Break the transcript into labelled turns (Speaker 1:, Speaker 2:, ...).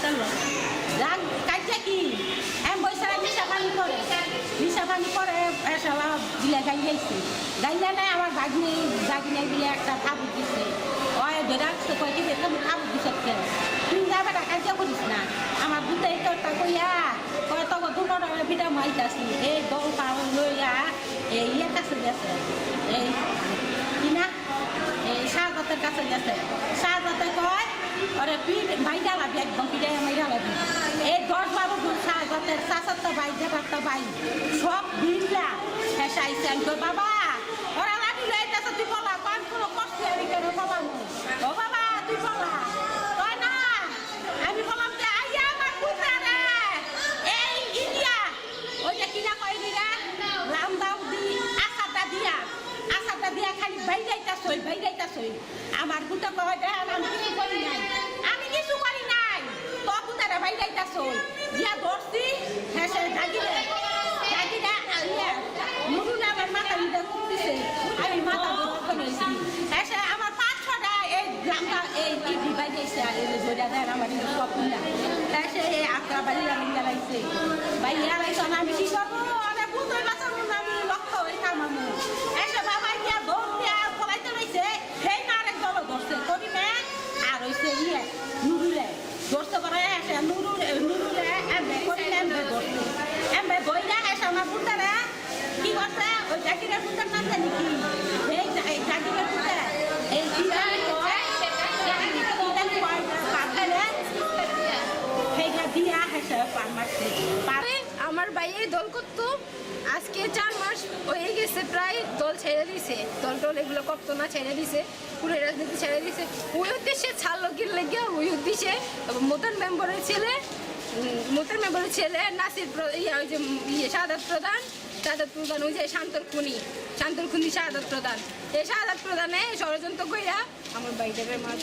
Speaker 1: কাজের লোক রাগ কাজে কি এম বৈশাখ মিশা পানি করে এসলা বিলে গাইয়াইছে গাইলে নাই আমার বাগনে বিলে একটা কাপড় দিচ্ছে ওই ধরে কয়েকটি বেতন কাপড় দিচ্ছে তুই যাবে কাজে করিস না আমার দুটো একটা কইয়া কয় তখন দুটো বিটা মাইতাছি এই দল পাও লইয়া এই ইয়ের কাছে গেছে এই কিনা এই শাহজাতের কাছে গেছে শাহজাতে কয় ওরে পিঠ মাইরা লাগবে একদম পিঠে মাইরা লাগবে এই 10-12 জন শাহজাতের চাচারটা ভাই জেঠারটা ভাই সব বিড়লা হেসাইছে আমি কই বাবা ওরা লাঠি লইতেছে তুই বলা কোন কোনো কষ্ট আমি কেন বাবা ও বাবা তুই বলা কয় না আমি বললাম যে আইয়া আমার কুতারে এই ইন্ডিয়া ওই যে কিনা কই দিরা লামদাও দি আসাটা দিয়া খালি বাইরাইতাছই আমার কুতা কয় দে আমি কিছু করি নাই তো কুতারে বাইরাইতাছই দিয়া ধরছি হেসে জাগিরে ইয়া নুরুল আমার মাথা দিতে কুতিছে আমি মাথা ধরতে নইছি হেসে আমার 5-6টা এই গ্রামটা এই টিভি বাইরাইছে আর এই ধরিয়া দেন আমার সব না হেসে এই আকরা বাইরা লাগাইছে বাইরা লাগাইছে আমি কি করবো আরে পুতুল বাঁচাবো না আমি লক্ষ্য হয়ে কামামু হেসে বাবা গিয়া দৌড় দিয়া ফলাইতে রইছে সেই না আরেক দল ধরছে কবি মে আর হইছে ইয়ে নুরুলে ধরতে পারে হেসে নুরুলে এমবে করিলে এমবে ধরছে এমবে বইরা হেসে আমার পুতারে কি করছে ওই জাকিরের পুতার নাম জানি কি এই জাকিরের পুতার এই দিদারে কয়
Speaker 2: আমার বাইরে দল করতো আজকে 4 মাস হয়ে গেছে প্রায় দল ছেড়ে দিছে দল এগুলো করতো না ছেড়ে দিছে পুরো রাজনীতি ছেড়ে দিছে ওই উদ্দেশ্যে ছাড়লো কি লেগে ওই উদ্দেশ্যে মোতান মেম্বারের ছেলে নাসির ওই যে শাহাদাত প্রধান ওই যে শান্তর খুনি শাহাদাত প্রধান এই শাহাদাত প্রধানে ষড়যন্ত্র কইরা আমার বাইরে মাছ